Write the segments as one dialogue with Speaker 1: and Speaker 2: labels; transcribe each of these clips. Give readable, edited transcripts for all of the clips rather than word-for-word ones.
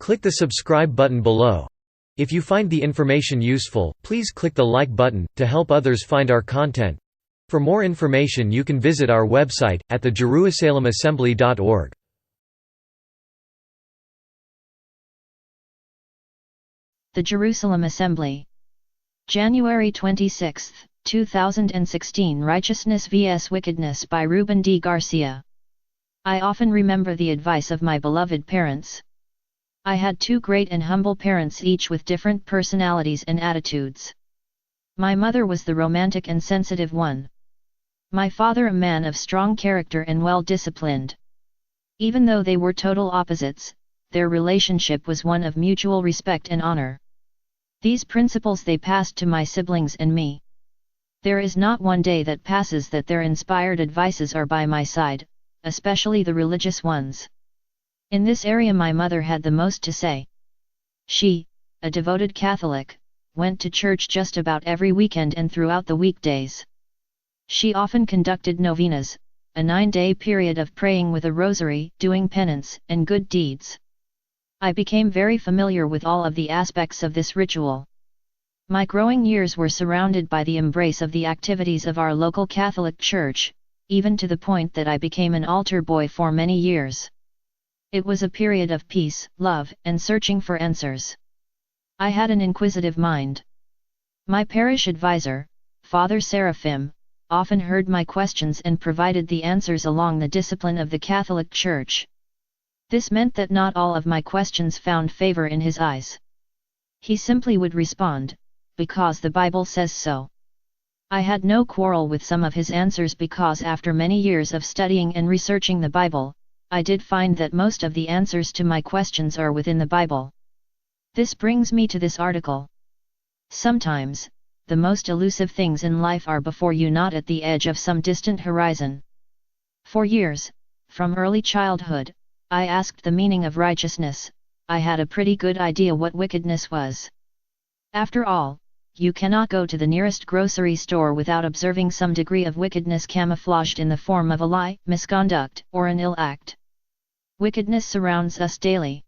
Speaker 1: Click the subscribe button below. If you find the information useful, please click the like button, to help others find our content. For more information you can visit our website, at thejerusalemassembly.org.
Speaker 2: The Jerusalem Assembly. January 26, 2016. Righteousness vs. Wickedness by Ruben D. Garcia. I often remember the advice of my beloved parents. I had two great and humble parents, each with different personalities and attitudes. My mother was the romantic and sensitive one. My father a man of strong character and well-disciplined. Even though they were total opposites, their relationship was one of mutual respect and honor. These principles they passed to my siblings and me. There is not one day that passes that their inspired advices are by my side, especially the religious ones. In this area my mother had the most to say. She, a devoted Catholic, went to church just about every weekend and throughout the weekdays. She often conducted novenas, a 9-day period of praying with a rosary, doing penance, and good deeds. I became very familiar with all of the aspects of this ritual. My growing years were surrounded by the embrace of the activities of our local Catholic Church, even to the point that I became an altar boy for many years. It was a period of peace, love, and searching for answers. I had an inquisitive mind. My parish advisor, Father Seraphim, often heard my questions and provided the answers along the discipline of the Catholic Church. This meant that not all of my questions found favor in his eyes. He simply would respond, "Because the Bible says so." I had no quarrel with some of his answers because after many years of studying and researching the Bible, I did find that most of the answers to my questions are within the Bible. This brings me to this article. Sometimes, the most elusive things in life are before you, not at the edge of some distant horizon. For years, from early childhood, I asked the meaning of righteousness. I had a pretty good idea what wickedness was. After all, you cannot go to the nearest grocery store without observing some degree of wickedness camouflaged in the form of a lie, misconduct, or an ill act. Wickedness surrounds us daily.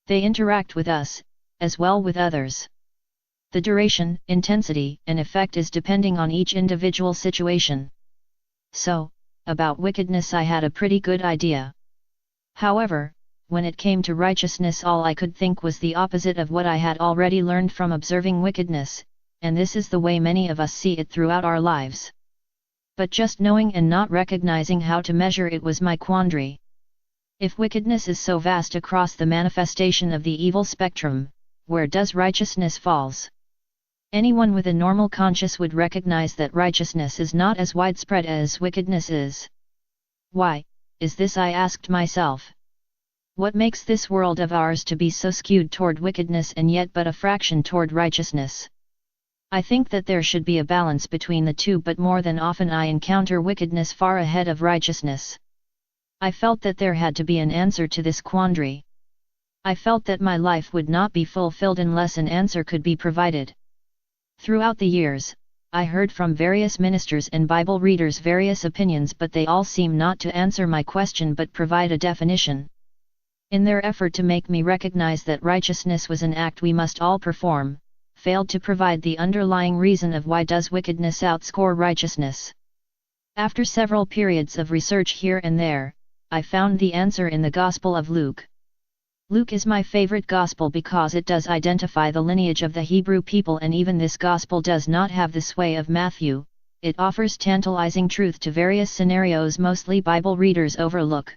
Speaker 2: They interact with us, as well with others. The duration, intensity, and effect is depending on each individual situation. So, about wickedness I had a pretty good idea. However, when it came to righteousness, all I could think was the opposite of what I had already learned from observing wickedness, and this is the way many of us see it throughout our lives. But just knowing and not recognizing how to measure it was my quandary. If wickedness is so vast across the manifestation of the evil spectrum, where does righteousness falls? Anyone with a normal conscience would recognize that righteousness is not as widespread as wickedness is. Why is this, I asked myself. What makes this world of ours to be so skewed toward wickedness and yet but a fraction toward righteousness? I think that there should be a balance between the two, but more than often I encounter wickedness far ahead of righteousness. I felt that there had to be an answer to this quandary. I felt that my life would not be fulfilled unless an answer could be provided. Throughout the years, I heard from various ministers and Bible readers various opinions, but they all seem not to answer my question but provide a definition. In their effort to make me recognize that righteousness was an act we must all perform, failed to provide the underlying reason of why does wickedness outscore righteousness. After several periods of research here and there, I found the answer in the Gospel of Luke. Luke is my favorite Gospel because it does identify the lineage of the Hebrew people, and even this Gospel does not have the sway of Matthew. It offers tantalizing truth to various scenarios mostly Bible readers overlook.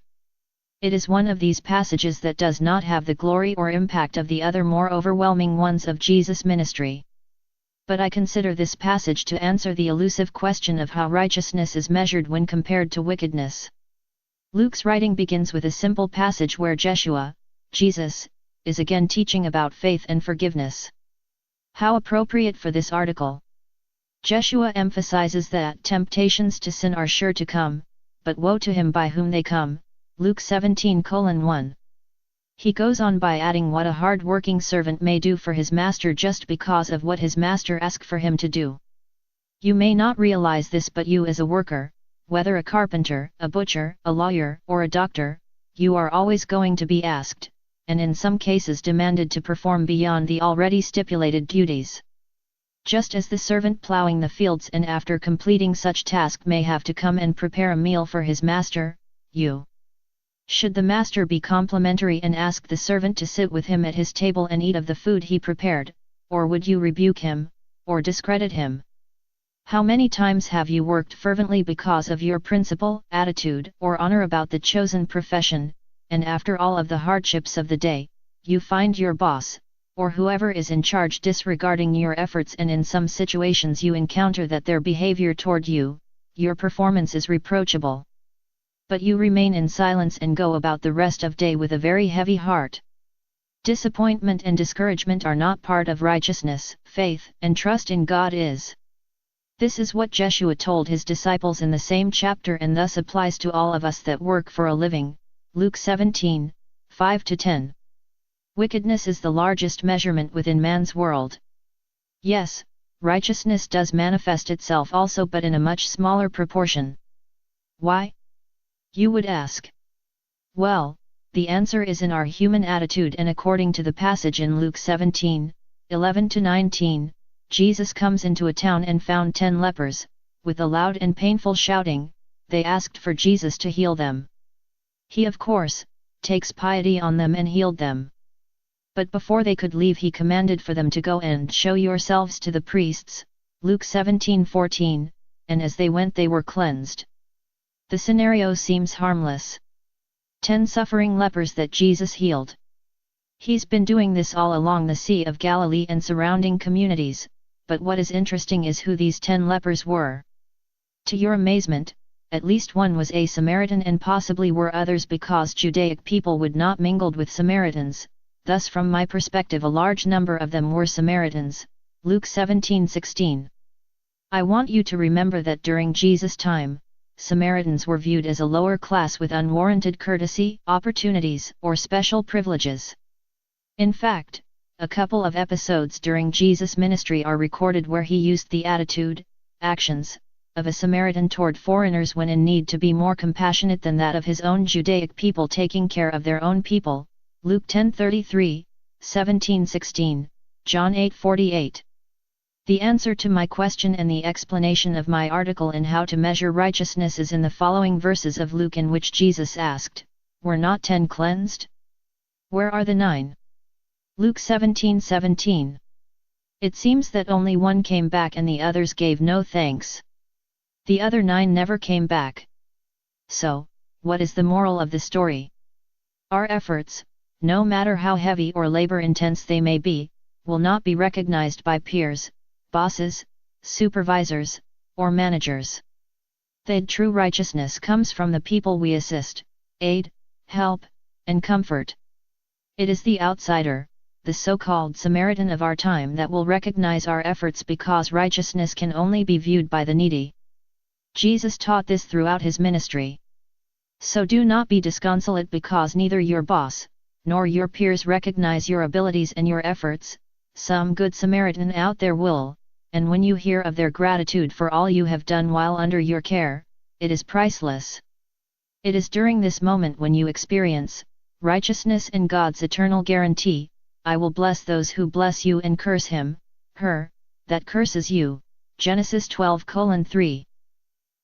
Speaker 2: It is one of these passages that does not have the glory or impact of the other more overwhelming ones of Jesus' ministry. But I consider this passage to answer the elusive question of how righteousness is measured when compared to wickedness. Luke's writing begins with a simple passage where Jeshua, Jesus, is again teaching about faith and forgiveness. How appropriate for this article. Jeshua emphasizes that temptations to sin are sure to come, but woe to him by whom they come, Luke 17:1. He goes on by adding what a hard-working servant may do for his master just because of what his master asks for him to do. You may not realize this, but you as a worker, whether a carpenter, a butcher, a lawyer, or a doctor, you are always going to be asked, and in some cases demanded to perform beyond the already stipulated duties. Just as the servant plowing the fields and after completing such task may have to come and prepare a meal for his master, should the master be complimentary and ask the servant to sit with him at his table and eat of the food he prepared, or would you rebuke him, or discredit him? How many times have you worked fervently because of your principle, attitude, or honor about the chosen profession, and after all of the hardships of the day, you find your boss, or whoever is in charge disregarding your efforts, and in some situations you encounter that their behavior toward you, your performance is reproachable. But you remain in silence and go about the rest of day with a very heavy heart. Disappointment and discouragement are not part of righteousness. Faith and trust in God is. This is what Jeshua told his disciples in the same chapter, and thus applies to all of us that work for a living. Luke 17, 5-10. Wickedness is the largest measurement within man's world. Yes, righteousness does manifest itself also, but in a much smaller proportion. Why? You would ask. Well, the answer is in our human attitude, and according to the passage in Luke 17, 11-19, Jesus comes into a town and found 10 lepers. With a loud and painful shouting, they asked for Jesus to heal them. He, of course, takes pity on them and healed them. But before they could leave, he commanded for them to go and show yourselves to the priests, Luke 17:14, and as they went they were cleansed. The scenario seems harmless. 10 suffering lepers that Jesus healed. He's been doing this all along the Sea of Galilee and surrounding communities, but what is interesting is who these 10 lepers were. To your amazement, at least one was a Samaritan, and possibly were others, because Judaic people would not mingle with Samaritans, thus from my perspective a large number of them were Samaritans, Luke 17:16. I want you to remember that during Jesus' time, Samaritans were viewed as a lower class with unwarranted courtesy, opportunities, or special privileges. In fact, a couple of episodes during Jesus' ministry are recorded where he used the attitude, actions, of a Samaritan toward foreigners when in need to be more compassionate than that of his own Judaic people taking care of their own people, Luke 10:33, 17:16, John 8:48. The answer to my question and the explanation of my article in How to Measure Righteousness is in the following verses of Luke, in which Jesus asked, "Were not 10 cleansed? Where are the 9? Luke 17:17. It seems that only one came back and the others gave no thanks. The other 9 never came back. So, what is the moral of the story? Our efforts, no matter how heavy or labor-intense they may be, will not be recognized by peers, bosses, supervisors, or managers. The true righteousness comes from the people we assist, aid, help, and comfort. It is the outsider, the so-called Samaritan of our time, that will recognize our efforts, because righteousness can only be viewed by the needy. Jesus taught this throughout his ministry. So do not be disconsolate because neither your boss, nor your peers recognize your abilities and your efforts. Some good Samaritan out there will, and when you hear of their gratitude for all you have done while under your care, it is priceless. It is during this moment when you experience righteousness and God's eternal guarantee, "I will bless those who bless you and curse him, her, that curses you," Genesis 12:3.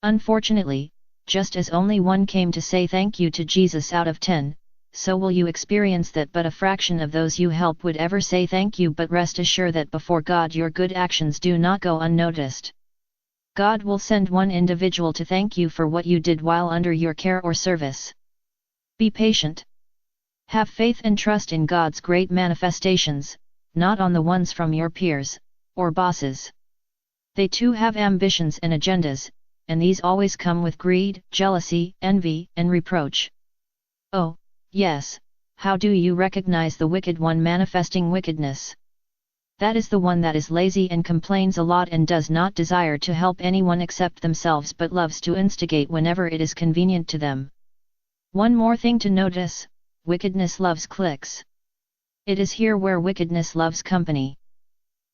Speaker 2: Unfortunately, just as only one came to say thank you to Jesus out of 10, so will you experience that but a fraction of those you help would ever say thank you. But rest assured that before God your good actions do not go unnoticed. God will send one individual to thank you for what you did while under your care or service. Be patient. Have faith and trust in God's great manifestations, not on the ones from your peers, or bosses. They too have ambitions and agendas, and these always come with greed, jealousy, envy, and reproach. Oh, yes, how do you recognize the wicked one manifesting wickedness? That is the one that is lazy and complains a lot and does not desire to help anyone except themselves, but loves to instigate whenever it is convenient to them. One more thing to notice: wickedness loves cliques. It is here where wickedness loves company.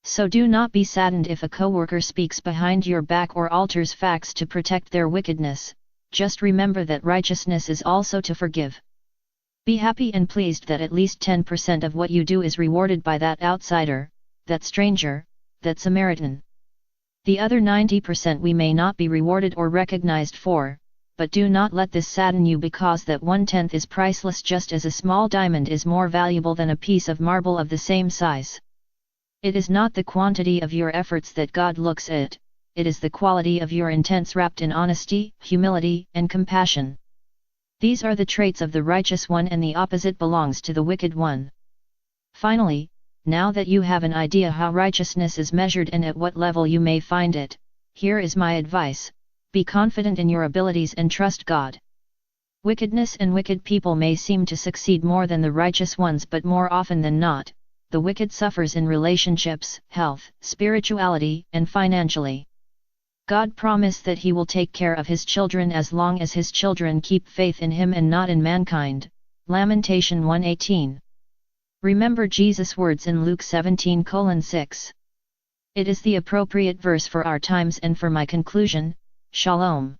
Speaker 2: So do not be saddened if a coworker speaks behind your back or alters facts to protect their wickedness. Just remember that righteousness is also to forgive. Be happy and pleased that at least 10% of what you do is rewarded by that outsider, that stranger, that Samaritan. The other 90% we may not be rewarded or recognized for, but do not let this sadden you, because that 1/10 is priceless, just as a small diamond is more valuable than a piece of marble of the same size. It is not the quantity of your efforts that God looks at, it is the quality of your intents wrapped in honesty, humility, and compassion. These are the traits of the righteous one, and the opposite belongs to the wicked one. Finally, now that you have an idea how righteousness is measured and at what level you may find it, here is my advice: be confident in your abilities and trust God. Wickedness and wicked people may seem to succeed more than the righteous ones, but more often than not, the wicked suffers in relationships, health, spirituality, and financially. God promised that He will take care of His children as long as His children keep faith in Him and not in mankind. Lamentation 1:18. Remember Jesus' words in Luke 17:6. It is the appropriate verse for our times and for my conclusion. Shalom.